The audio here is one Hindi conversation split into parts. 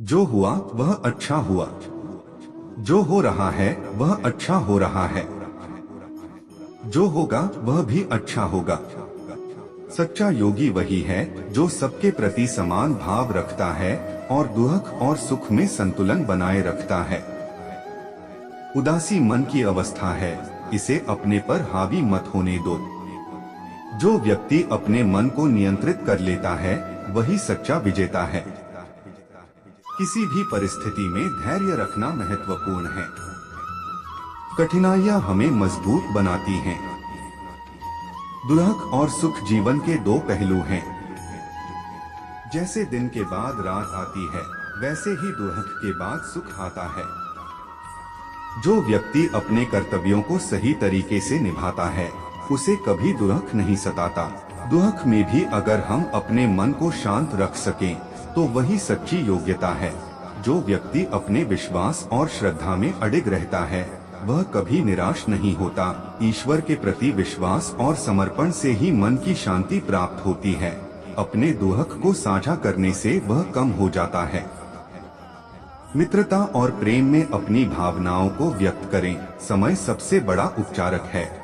जो हुआ वह अच्छा हुआ, जो हो रहा है वह अच्छा हो रहा है, जो होगा वह भी अच्छा होगा। सच्चा योगी वही है जो सबके प्रति समान भाव रखता है और दुख और सुख में संतुलन बनाए रखता है। उदासी मन की अवस्था है, इसे अपने पर हावी मत होने दो। जो व्यक्ति अपने मन को नियंत्रित कर लेता है वही सच्चा विजेता है। किसी भी परिस्थिति में धैर्य रखना महत्वपूर्ण है। कठिनाइयां हमें मजबूत बनाती हैं। दुख और सुख जीवन के दो पहलू हैं। जैसे दिन के बाद रात आती है, वैसे ही दुख के बाद सुख आता है। जो व्यक्ति अपने कर्तव्यों को सही तरीके से निभाता है, उसे कभी दुख नहीं सताता। दुख में भी अगर हम अपने मन को शांत रख सकें, तो वही सच्ची योग्यता है। जो व्यक्ति अपने विश्वास और श्रद्धा में अडिग रहता है, वह कभी निराश नहीं होता। ईश्वर के प्रति विश्वास और समर्पण से ही मन की शांति प्राप्त होती है। अपने दुख को साझा करने से वह कम हो जाता है। मित्रता और प्रेम में अपनी भावनाओं को व्यक्त करें। समय सबसे बड़ा उपचारक है।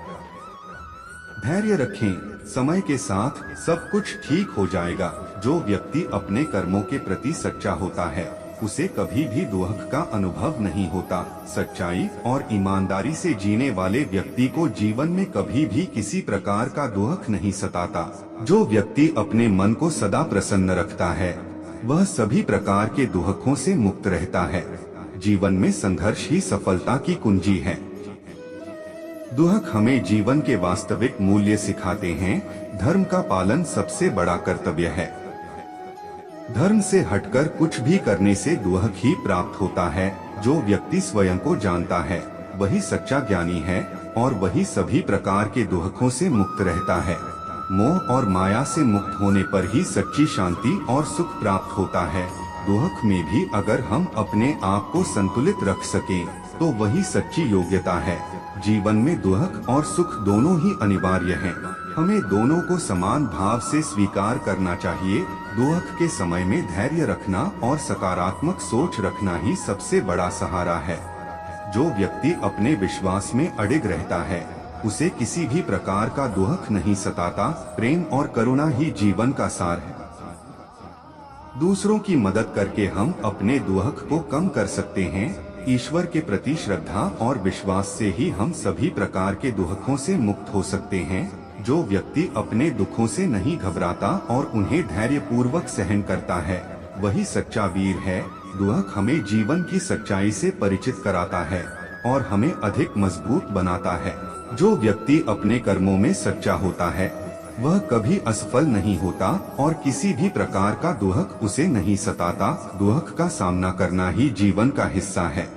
धैर्य रखें, समय के साथ सब कुछ ठीक हो जाएगा। जो व्यक्ति अपने कर्मों के प्रति सच्चा होता है, उसे कभी भी दुख का अनुभव नहीं होता। सच्चाई और ईमानदारी से जीने वाले व्यक्ति को जीवन में कभी भी किसी प्रकार का दुख नहीं सताता। जो व्यक्ति अपने मन को सदा प्रसन्न रखता है, वह सभी प्रकार के दुखों से मुक्त रहता है। जीवन में संघर्ष ही सफलता की कुंजी है। दुख हमें जीवन के वास्तविक मूल्य सिखाते हैं। धर्म का पालन सबसे बड़ा कर्तव्य है। धर्म से हटकर कुछ भी करने से दुख ही प्राप्त होता है। जो व्यक्ति स्वयं को जानता है, वही सच्चा ज्ञानी है और वही सभी प्रकार के दुखों से मुक्त रहता है। मोह और माया से मुक्त होने पर ही सच्ची शांति और सुख प्राप्त होता है। दुख में भी अगर हम अपने आप को संतुलित रख सकें, तो वही सच्ची योग्यता है। जीवन में दुख और सुख दोनों ही अनिवार्य हैं। हमें दोनों को समान भाव से स्वीकार करना चाहिए। दुख के समय में धैर्य रखना और सकारात्मक सोच रखना ही सबसे बड़ा सहारा है। जो व्यक्ति अपने विश्वास में अडिग रहता है, उसे किसी भी प्रकार का दुख नहीं सताता। प्रेम और करुणा ही जीवन का सार है। दूसरों की मदद करके हम अपने दुख को कम कर सकते हैं। ईश्वर के प्रति श्रद्धा और विश्वास से ही हम सभी प्रकार के दुखों से मुक्त हो सकते हैं। जो व्यक्ति अपने दुखों से नहीं घबराता और उन्हें धैर्य पूर्वक सहन करता है, वही सच्चा वीर है। दुख हमें जीवन की सच्चाई से परिचित कराता है और हमें अधिक मजबूत बनाता है। जो व्यक्ति अपने कर्मों में सच्चा होता है, वह कभी असफल नहीं होता और किसी भी प्रकार का दुख उसे नहीं सताता। दुख का सामना करना ही जीवन का हिस्सा है।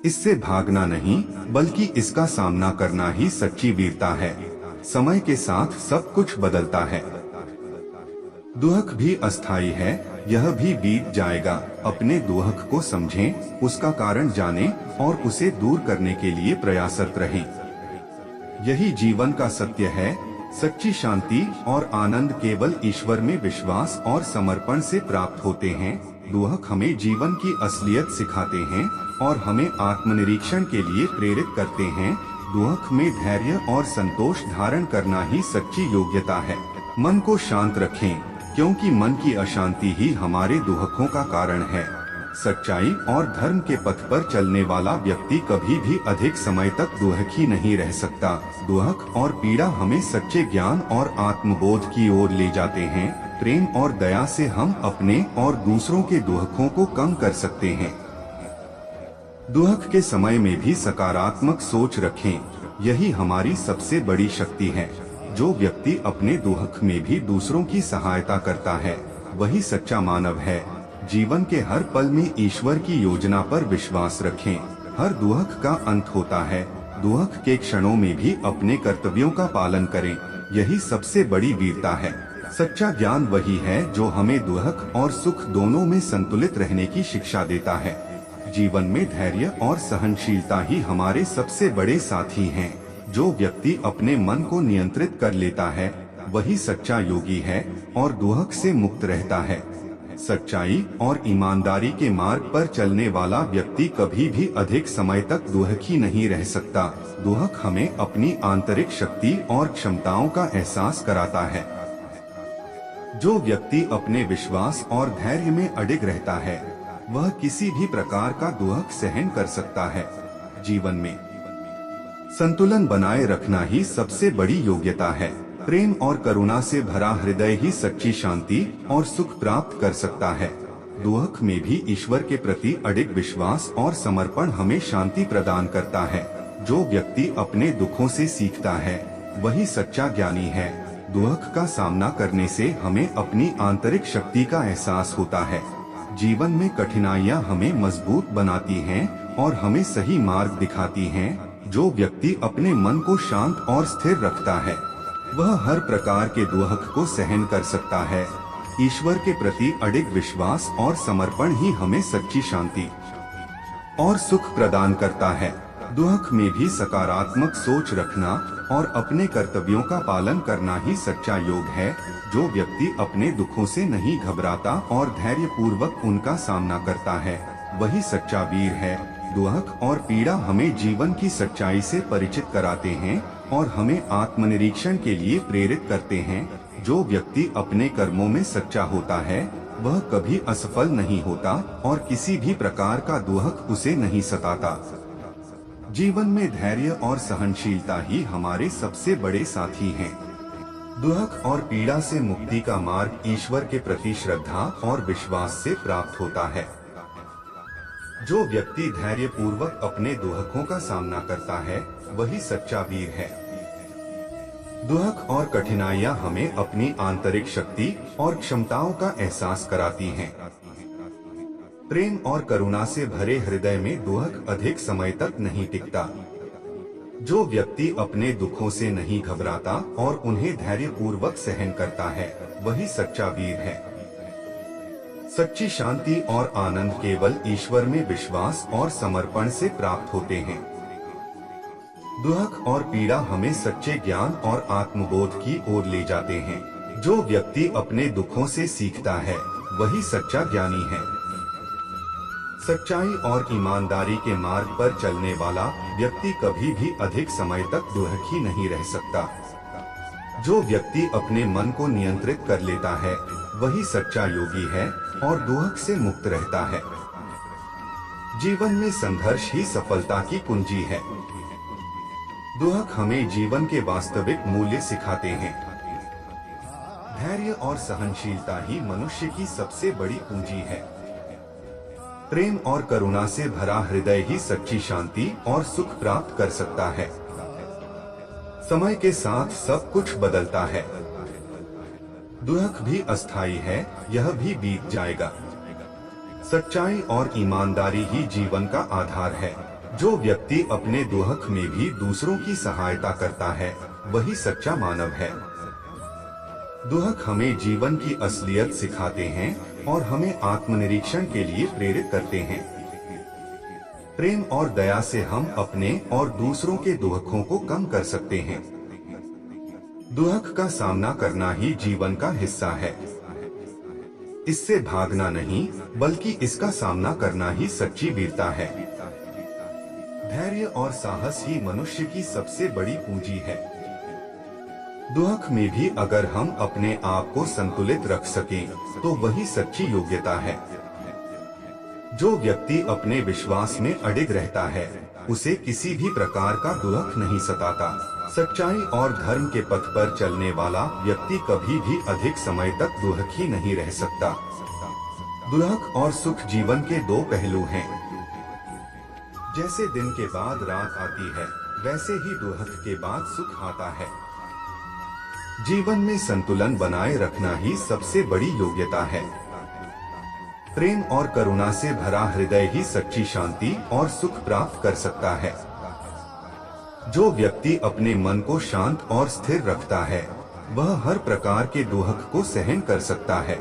इससे भागना नहीं, बल्कि इसका सामना करना ही सच्ची वीरता है। समय के साथ सब कुछ बदलता है। दुख भी अस्थायी है, यह भी बीत जाएगा। अपने दुख को समझें, उसका कारण जानें और उसे दूर करने के लिए प्रयासरत रहें। यही जीवन का सत्य है। सच्ची शांति और आनंद केवल ईश्वर में विश्वास और समर्पण से प्राप्त होते हैं। दुख हमें जीवन की असलियत सिखाते हैं और हमें आत्मनिरीक्षण के लिए प्रेरित करते हैं। दुख में धैर्य और संतोष धारण करना ही सच्ची योग्यता है। मन को शांत रखें, क्योंकि मन की अशांति ही हमारे दुखों का कारण है। सच्चाई और धर्म के पथ पर चलने वाला व्यक्ति कभी भी अधिक समय तक दुखी नहीं रह सकता। दुख और पीड़ा हमें सच्चे ज्ञान और आत्मबोध की ओर ले जाते हैं। प्रेम और दया से हम अपने और दूसरों के दुखों को कम कर सकते हैं। दुख के समय में भी सकारात्मक सोच रखें, यही हमारी सबसे बड़ी शक्ति है। जो व्यक्ति अपने दुख में भी दूसरों की सहायता करता है, वही सच्चा मानव है। जीवन के हर पल में ईश्वर की योजना पर विश्वास रखें। हर दुख का अंत होता है। दुख के क्षणों में भी अपने कर्तव्यों का पालन करें, यही सबसे बड़ी वीरता है। सच्चा ज्ञान वही है जो हमें दुख और सुख दोनों में संतुलित रहने की शिक्षा देता है। जीवन में धैर्य और सहनशीलता ही हमारे सबसे बड़े साथी हैं। जो व्यक्ति अपने मन को नियंत्रित कर लेता है, वही सच्चा योगी है और दुख से मुक्त रहता है। सच्चाई और ईमानदारी के मार्ग पर चलने वाला व्यक्ति कभी भी अधिक समय तक दुखी नहीं रह सकता। दुख हमें अपनी आंतरिक शक्ति और क्षमताओं का एहसास कराता है। जो व्यक्ति अपने विश्वास और धैर्य में अडिग रहता है, वह किसी भी प्रकार का दुख सहन कर सकता है। जीवन में संतुलन बनाए रखना ही सबसे बड़ी योग्यता है। प्रेम और करुणा से भरा हृदय ही सच्ची शांति और सुख प्राप्त कर सकता है। दुख में भी ईश्वर के प्रति अडिग विश्वास और समर्पण हमें शांति प्रदान करता है। जो व्यक्ति अपने दुखों से सीखता है, वही सच्चा ज्ञानी है। दुख का सामना करने से हमें अपनी आंतरिक शक्ति का एहसास होता है। जीवन में कठिनाइयां हमें मजबूत बनाती हैं और हमें सही मार्ग दिखाती हैं। जो व्यक्ति अपने मन को शांत और स्थिर रखता है, वह हर प्रकार के दुख को सहन कर सकता है। ईश्वर के प्रति अडिग विश्वास और समर्पण ही हमें सच्ची शांति और सुख प्रदान करता है। दुख में भी सकारात्मक सोच रखना और अपने कर्तव्यों का पालन करना ही सच्चा योग है। जो व्यक्ति अपने दुखों से नहीं घबराता और धैर्य पूर्वक उनका सामना करता है, वही सच्चा वीर है। दुख और पीड़ा हमें जीवन की सच्चाई से परिचित कराते हैं और हमें आत्मनिरीक्षण के लिए प्रेरित करते हैं। जो व्यक्ति अपने कर्मों में सच्चा होता है, वह कभी असफल नहीं होता और किसी भी प्रकार का दुख उसे नहीं सताता। जीवन में धैर्य और सहनशीलता ही हमारे सबसे बड़े साथी हैं। दुख और पीड़ा से मुक्ति का मार्ग ईश्वर के प्रति श्रद्धा और विश्वास से प्राप्त होता है। जो व्यक्ति धैर्य पूर्वक अपने दुखों का सामना करता है, वही सच्चा वीर है। दुख और कठिनाइयां हमें अपनी आंतरिक शक्ति और क्षमताओं का एहसास कराती हैं। प्रेम और करुणा से भरे हृदय में दुख अधिक समय तक नहीं टिकता। जो व्यक्ति अपने दुखों से नहीं घबराता और उन्हें धैर्य पूर्वक सहन करता है, वही सच्चा वीर है। सच्ची शांति और आनंद केवल ईश्वर में विश्वास और समर्पण से प्राप्त होते हैं। दुख और पीड़ा हमें सच्चे ज्ञान और आत्मबोध की ओर ले जाते हैं। जो व्यक्ति अपने दुखों से सीखता है, वही सच्चा ज्ञानी है। सच्चाई और ईमानदारी के मार्ग पर चलने वाला व्यक्ति कभी भी अधिक समय तक दुखी नहीं रह सकता। जो व्यक्ति अपने मन को नियंत्रित कर लेता है, वही सच्चा योगी है और दुख से मुक्त रहता है। जीवन में संघर्ष ही सफलता की कुंजी है। दुख हमें जीवन के वास्तविक मूल्य सिखाते हैं। धैर्य और सहनशीलता ही मनुष्य की सबसे बड़ी पूंजी है। प्रेम और करुणा से भरा हृदय ही सच्ची शांति और सुख प्राप्त कर सकता है। समय के साथ सब कुछ बदलता है। दुख भी अस्थायी है, यह भी बीत जाएगा। सच्चाई और ईमानदारी ही जीवन का आधार है। जो व्यक्ति अपने दुख में भी दूसरों की सहायता करता है, वही सच्चा मानव है। दुख हमें जीवन की असलियत सिखाते हैं और हमें आत्मनिरीक्षण के लिए प्रेरित करते हैं। प्रेम और दया से हम अपने और दूसरों के दुखों को कम कर सकते हैं। दुख का सामना करना ही जीवन का हिस्सा है। इससे भागना नहीं, बल्कि इसका सामना करना ही सच्ची वीरता है। धैर्य और साहस ही मनुष्य की सबसे बड़ी पूंजी है। दुख में भी अगर हम अपने आप को संतुलित रख सकें, तो वही सच्ची योग्यता है। जो व्यक्ति अपने विश्वास में अडिग रहता है, उसे किसी भी प्रकार का दुख नहीं सताता। सच्चाई और धर्म के पथ पर चलने वाला व्यक्ति कभी भी अधिक समय तक दुखी नहीं रह सकता। दुख और सुख जीवन के दो पहलू हैं। जैसे दिन के बाद रात आती है, वैसे ही दुख के बाद सुख आता है। जीवन में संतुलन बनाए रखना ही सबसे बड़ी योग्यता है। प्रेम और करुणा से भरा हृदय ही सच्ची शांति और सुख प्राप्त कर सकता है। जो व्यक्ति अपने मन को शांत और स्थिर रखता है, वह हर प्रकार के दुख को सहन कर सकता है।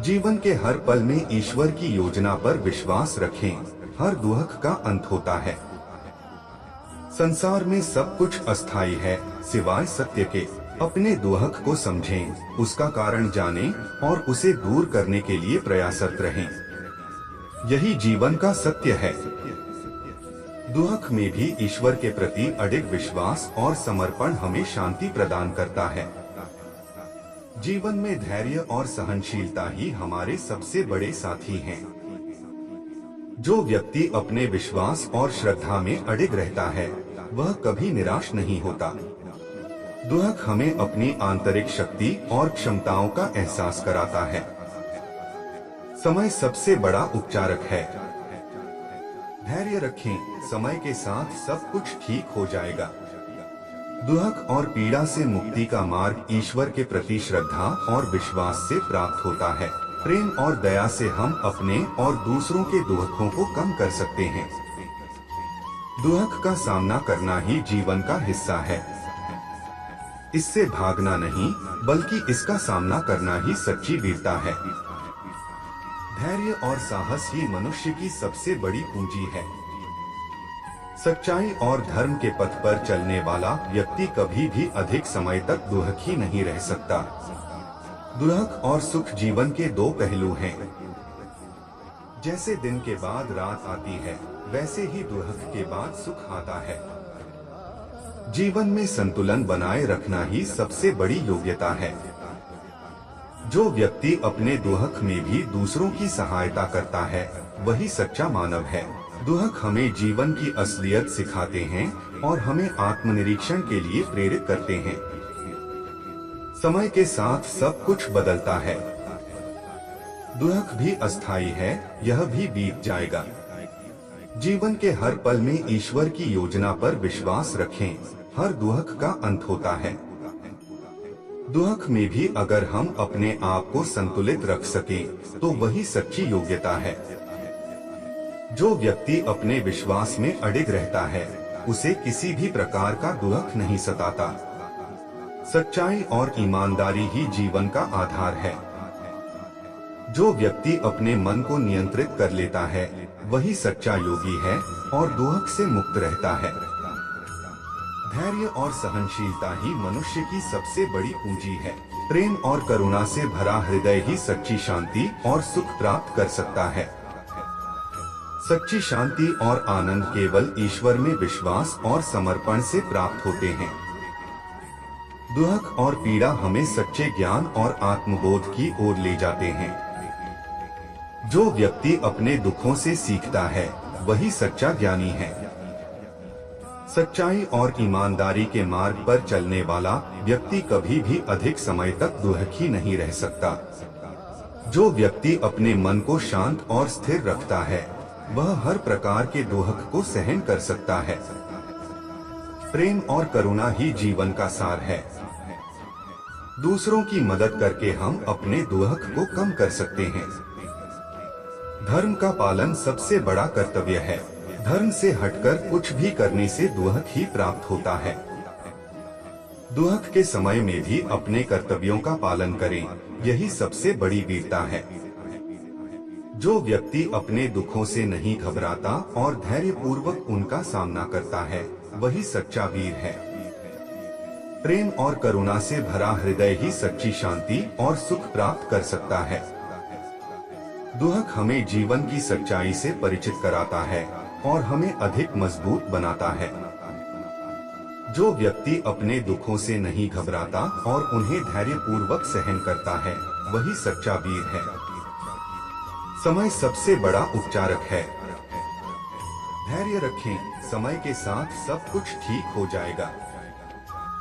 जीवन के हर पल में ईश्वर की योजना पर विश्वास रखें, हर दुख का अंत होता है। संसार में सब कुछ अस्थायी है, सिवाय सत्य के। अपने दुहक को समझें, उसका कारण जानें और उसे दूर करने के लिए प्रयासरत रहें। यही जीवन का सत्य है। दुहक में भी ईश्वर के प्रति अडिग विश्वास और समर्पण हमें शांति प्रदान करता है। जीवन में धैर्य और सहनशीलता ही हमारे सबसे बड़े साथी हैं। जो व्यक्ति अपने विश्वास और श्रद्धा में अडिग रहता है, वह कभी निराश नहीं होता। दुहक हमें अपनी आंतरिक शक्ति और क्षमताओं का एहसास कराता है। समय सबसे बड़ा उपचारक है। धैर्य रखें, समय के साथ सब कुछ ठीक हो जाएगा। दुहक और पीड़ा से मुक्ति का मार्ग ईश्वर के प्रति श्रद्धा और विश्वास से प्राप्त होता है। प्रेम और दया से हम अपने और दूसरों के दुहकों को कम कर सकते हैं। दुहक का सामना करना ही जीवन का हिस्सा है। इससे भागना नहीं, बल्कि इसका सामना करना ही सच्ची वीरता है। धैर्य और साहस ही मनुष्य की सबसे बड़ी पूंजी है। सच्चाई और धर्म के पथ पर चलने वाला व्यक्ति कभी भी अधिक समय तक दुहकी नहीं रह सकता। दुहक और सुख जीवन के दो पहलू हैं। जैसे दिन के बाद रात आती है, वैसे ही दुहक के बाद सुख आता है। जीवन में संतुलन बनाए रखना ही सबसे बड़ी योग्यता है। जो व्यक्ति अपने दुहक में भी दूसरों की सहायता करता है, वही सच्चा मानव है। दुहक हमें जीवन की असलियत सिखाते हैं और हमें आत्मनिरीक्षण के लिए प्रेरित करते हैं। समय के साथ सब कुछ बदलता है। दुहक भी अस्थायी है, यह भी बीत जाएगा। जीवन के हर पल में ईश्वर की योजना पर विश्वास रखें। हर दुहक का अंत होता है। दुहक में भी अगर हम अपने आप को संतुलित रख सकें, तो वही सच्ची योग्यता है। जो व्यक्ति अपने विश्वास में अडिग रहता है, उसे किसी भी प्रकार का दुहक नहीं सताता। सच्चाई और ईमानदारी ही जीवन का आधार है। जो व्यक्ति अपने मन को नियंत्रित कर लेता है, वही सच्चा योगी है और दुहक से मुक्त रहता है। धैर्य और सहनशीलता ही मनुष्य की सबसे बड़ी पूंजी है। प्रेम और करुणा से भरा हृदय ही सच्ची शांति और सुख प्राप्त कर सकता है। सच्ची शांति और आनंद केवल ईश्वर में विश्वास और समर्पण से प्राप्त होते हैं। दुहक और पीड़ा हमें सच्चे ज्ञान और आत्मबोध की ओर ले जाते हैं। जो व्यक्ति अपने दुखों से सीखता है, वही सच्चा ज्ञानी है। सच्चाई और ईमानदारी के मार्ग पर चलने वाला व्यक्ति कभी भी अधिक समय तक दुहकी नहीं रह सकता। जो व्यक्ति अपने मन को शांत और स्थिर रखता है, वह हर प्रकार के दुहक को सहन कर सकता है। प्रेम और करुणा ही जीवन का सार है। दूसरों की मदद करके हम अपने दुहक को कम कर सकते हैं। धर्म का पालन सबसे बड़ा कर्तव्य है। धर्म से हटकर कुछ भी करने से दुहक ही प्राप्त होता है। दुहक के समय में भी अपने कर्तव्यों का पालन करें, यही सबसे बड़ी वीरता है। जो व्यक्ति अपने दुखों से नहीं घबराता और धैर्यपूर्वक उनका सामना करता है, वही सच्चा वीर है। प्रेम और करुणा से भरा हृदय ही सच्ची शांति और सुख प्राप्त कर सकता है। दुहक हमें जीवन की सच्चाई से परिचित कराता है और हमें अधिक मजबूत बनाता है। जो व्यक्ति अपने दुखों से नहीं घबराता और उन्हें धैर्यपूर्वक सहन करता है, वही सच्चा वीर है। समय सबसे बड़ा उपचारक है। धैर्य रखें, समय के साथ सब कुछ ठीक हो जाएगा।